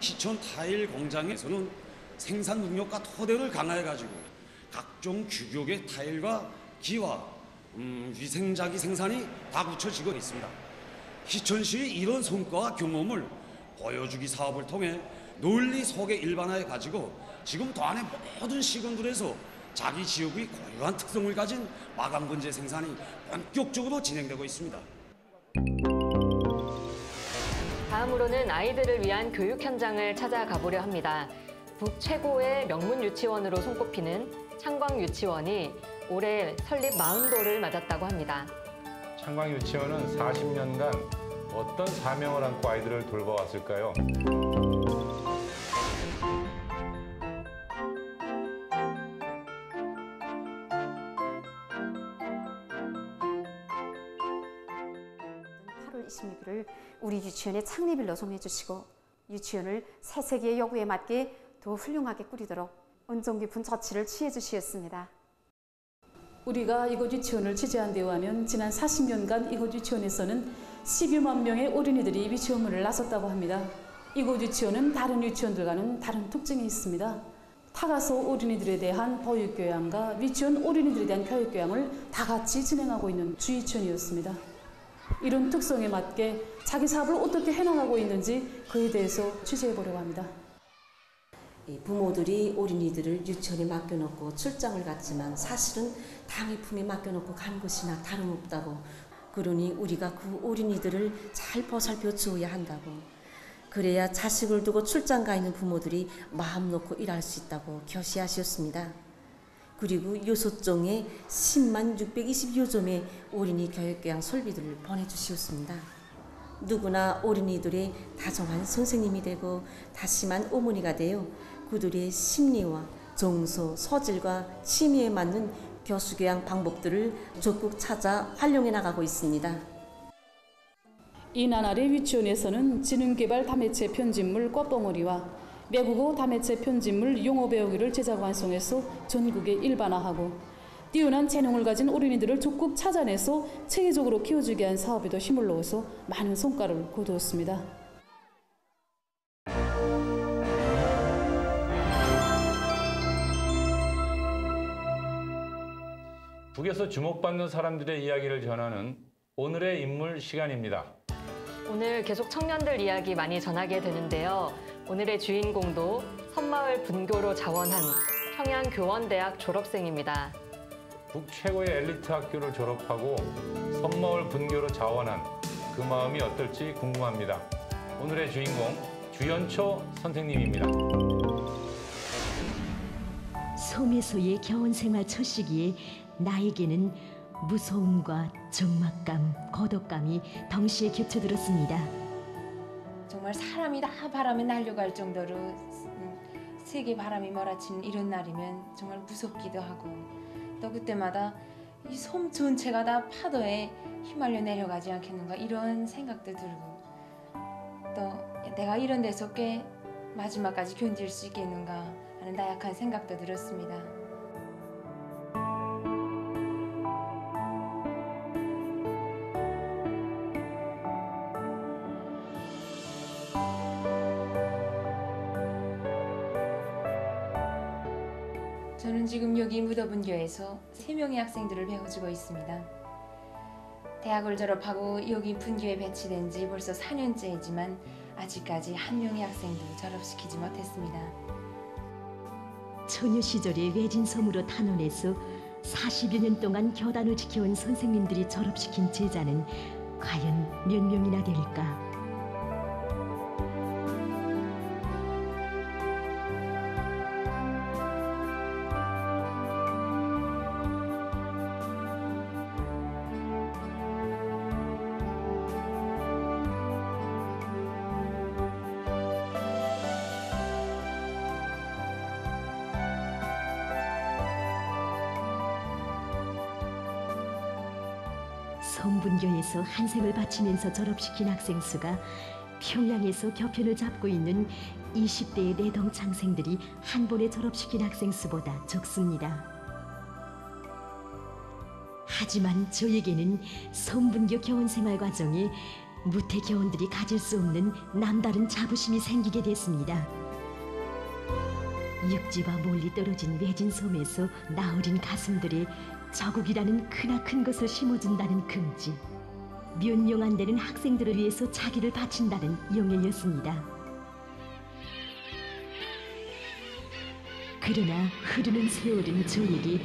Speaker 13: 희천 타일 공장에서는 생산 능력과 토대를 강화해가지고 각종 규격의 타일과 기와 위생자기 생산이 다 갖춰지고 있습니다. 희천시의 이런 성과와 경험을 보여주기 사업을 통해 널리 소개 일반화해 가지고 지금 도안의 모든 시군들에서 자기 지역의 고유한 특성을 가진 마감건재 생산이 본격적으로 진행되고 있습니다.
Speaker 2: 다음으로는 아이들을 위한 교육 현장을 찾아가 보려 합니다. 북 최고의 명문 유치원으로 손꼽히는 창광유치원이 올해 설립 40도를 맞았다고 합니다.
Speaker 1: 창광유치원은 40년간 어떤 사명을 안고 아이들을 돌봐왔을까요?
Speaker 14: 우리 유치원의 창립일로 정해 주시고 유치원을 새 세기의 요구에 맞게 더 훌륭하게 꾸리도록 은종 깊은 조치를 취해 주시었습니다.
Speaker 3: 우리가 이곳 유치원을 취재한 데 의하면 지난 40년간 이곳 유치원에서는 12만 명의 어린이들이 유치 업무를 나섰다고 합니다. 이곳 유치원은 다른 유치원들과는 다른 특징이 있습니다. 타가소 어린이들에 대한 보육교양과 유치원 어린이들에 대한 교육교양을 다 같이 진행하고 있는 주유치원이었습니다. 이런 특성에 맞게 자기 사업을 어떻게 해나가고 있는지 그에 대해서 취재해 보려고 합니다.
Speaker 15: 부모들이 어린이들을 유치원에 맡겨놓고 출장을 갔지만 사실은 당의 품에 맡겨놓고 간 것이나 다름없다고. 그러니 우리가 그 어린이들을 잘 보살펴 주어야 한다고. 그래야 자식을 두고 출장 가 있는 부모들이 마음 놓고 일할 수 있다고 교시하셨습니다. 그리고 6종에 10만 620여 점의 어린이 교육교양 설비들을 보내주시었습니다. 누구나 어린이들의 다정한 선생님이 되고 다심한 어머니가 되어 그들의 심리와 정서, 소질과 취미에 맞는 교수교양 방법들을 적극 찾아 활용해 나가고 있습니다.
Speaker 3: 이 나날의 유치원에서는 지능개발 다매체 편집물 꽃봉오리와 외국어 다매체 편집물 용어 배우기를 제작 완성해서 전국에 일반화하고 뛰어난 재능을 가진 어린이들을 적극 찾아내서 체계적으로 키워주게 한 사업에도 힘을 넣어서 많은 성과를 거두었습니다.
Speaker 1: 북에서 주목받는 사람들의 이야기를 전하는 오늘의 인물 시간입니다.
Speaker 2: 오늘 계속 청년들 이야기 많이 전하게 되는데요. 오늘의 주인공도 섬마을 분교로 자원한 평양교원대학 졸업생입니다.
Speaker 1: 북 최고의 엘리트 학교를 졸업하고 섬마을 분교로 자원한 그 마음이 어떨지 궁금합니다. 오늘의 주인공 주연초 선생님입니다.
Speaker 16: 섬에서의 겨운 생활 첫 시기에 나에게는 무서움과 적막감, 거덕감이 동시에 겹쳐들었습니다.
Speaker 17: 정말 사람이 다 바람에 날려갈 정도로 세게 바람이 몰아치는 이런 날이면 정말 무섭기도 하고, 또 그때마다 이 섬 전체가 다 파도에 휘말려 내려가지 않겠는가 이런 생각도 들고, 또 내가 이런 데서 꽤 마지막까지 견딜 수 있겠는가 하는 나약한 생각도 들었습니다. 저는 지금 여기 무더분교에서 3명의 학생들을 배워주고 있습니다. 대학을 졸업하고 여기 분교에 배치된 지 벌써 4년째이지만 아직까지 한 명의 학생도 졸업시키지 못했습니다.
Speaker 16: 처녀 시절에 외진섬으로 탄원해서 40여 년 동안 교단을 지켜온 선생님들이 졸업시킨 제자는 과연 몇 명이나 될까? 섬분교에서 한 생을 바치면서 졸업시킨 학생 수가 평양에서 교편을 잡고 있는 20대의 내동창생들이 한 번에 졸업시킨 학생 수보다 적습니다. 하지만 저에게는 섬분교 교원생활 과정에 무태 교원들이 가질 수 없는 남다른 자부심이 생기게 됐습니다. 육지와 멀리 떨어진 외진섬에서 나어린 가슴들의 저국이라는 크나큰 것을 심어준다는 긍지, 몇 명 안 되는 학생들을 위해서 자기를 바친다는 용예였습니다. 그러나 흐르는 세월은 저에게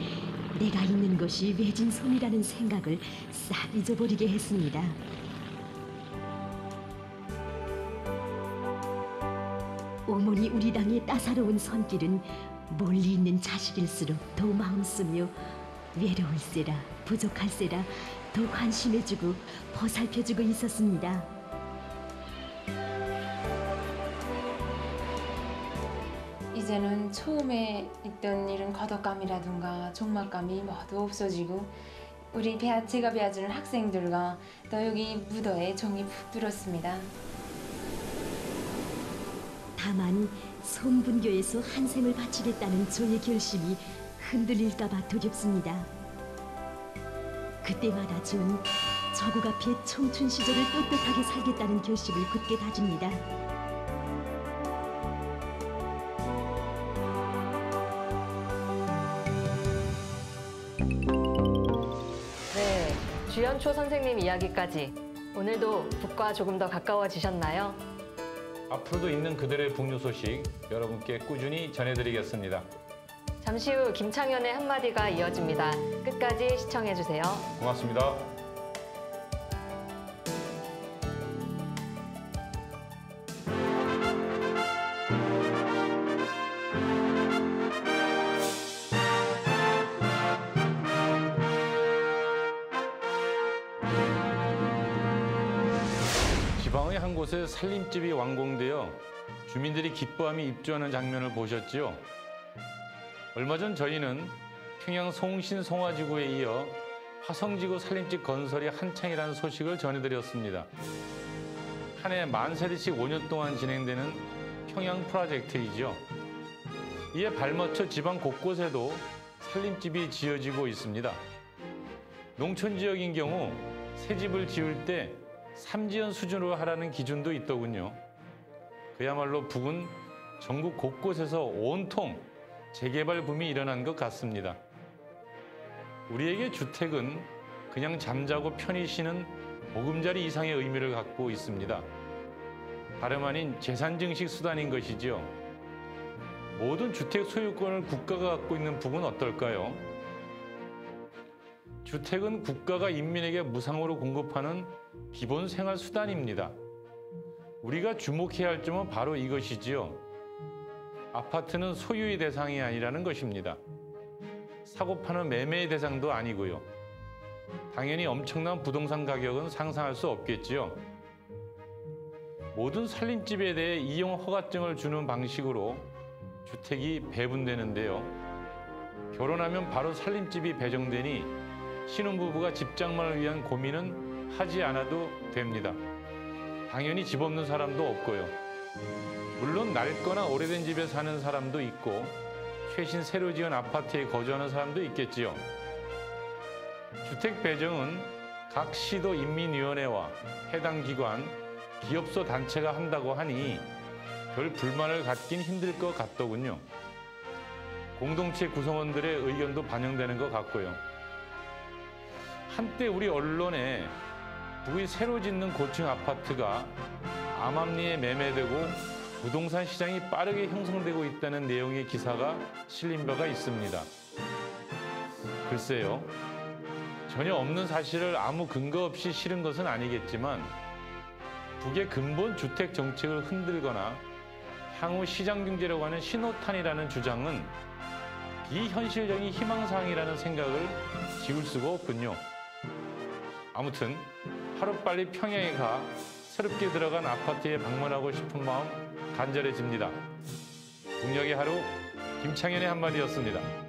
Speaker 16: 내가 있는 것이 외진섬이라는 생각을 싹 잊어버리게 했습니다. 어머니 우리 당의 따사로운 손길은 멀리 있는 자식일수록 더 마음 쓰며 외로울세라 부족할세라 더 관심해주고 보살펴주고 있었습니다.
Speaker 17: 이제는 처음에 있던 이런 거덕감이라든가 적막감이 모두 없어지고, 우리 제가 배워주는 학생들과 또 여기 무더에 정이 푹 들었습니다.
Speaker 16: 다만 섬분교에서 한 생을 바치겠다는 저의 결심이 흔들릴까봐 두렵습니다. 그때마다 전 저국 앞에 청춘 시절을 떳떳하게 살겠다는 결심을 굳게 다집니다.
Speaker 2: 네, 주연초 선생님 이야기까지. 오늘도 북과 조금 더 가까워지셨나요?
Speaker 1: 앞으로도 있는 그들의 북류 소식 여러분께 꾸준히 전해드리겠습니다.
Speaker 2: 잠시 후 김창현의 한마디가 이어집니다. 끝까지 시청해주세요.
Speaker 1: 고맙습니다. 지방의 한 곳에 살림집이 완공되어 주민들이 기뻐하며 입주하는 장면을 보셨지요? 얼마 전 저희는 평양 송신 송화지구에 이어 화성지구 살림집 건설이 한창이라는 소식을 전해드렸습니다. 한 해 10,000세대씩 5년 동안 진행되는 평양 프로젝트이죠. 이에 발맞춰 지방 곳곳에도 살림집이 지어지고 있습니다. 농촌 지역인 경우 새 집을 지을 때 3지연 수준으로 하라는 기준도 있더군요. 그야말로 북은 전국 곳곳에서 온통 재개발 붐이 일어난 것 같습니다. 우리에게 주택은 그냥 잠자고 편히 쉬는 보금자리 이상의 의미를 갖고 있습니다. 다름 아닌 재산 증식 수단인 것이지요. 모든 주택 소유권을 국가가 갖고 있는 북은 어떨까요? 주택은 국가가 인민에게 무상으로 공급하는 기본 생활 수단입니다. 우리가 주목해야 할 점은 바로 이것이지요. 아파트는 소유의 대상이 아니라는 것입니다. 사고 파는 매매의 대상도 아니고요. 당연히 엄청난 부동산 가격은 상상할 수 없겠지요. 모든 살림집에 대해 이용 허가증을 주는 방식으로 주택이 배분되는데요. 결혼하면 바로 살림집이 배정되니 신혼부부가 집장만을 위한 고민은 하지 않아도 됩니다. 당연히 집 없는 사람도 없고요. 물론 낡거나 오래된 집에 사는 사람도 있고 최신 새로 지은 아파트에 거주하는 사람도 있겠지요. 주택 배정은 각 시도 인민위원회와 해당 기관, 기업소 단체가 한다고 하니 별 불만을 갖긴 힘들 것 같더군요. 공동체 구성원들의 의견도 반영되는 것 같고요. 한때 우리 언론에 부의 새로 짓는 고층 아파트가 암암리에 매매되고 부동산 시장이 빠르게 형성되고 있다는 내용의 기사가 실린 바가 있습니다. 글쎄요, 전혀 없는 사실을 아무 근거 없이 실은 것은 아니겠지만 북의 근본 주택 정책을 흔들거나 향후 시장 경제라고 하는 신호탄이라는 주장은 비현실적인 희망사항이라는 생각을 지울 수가 없군요. 아무튼 하루빨리 평양에 가 새롭게 들어간 아파트에 방문하고 싶은 마음 간절해집니다. 국력의 하루, 김창현의 한마디였습니다.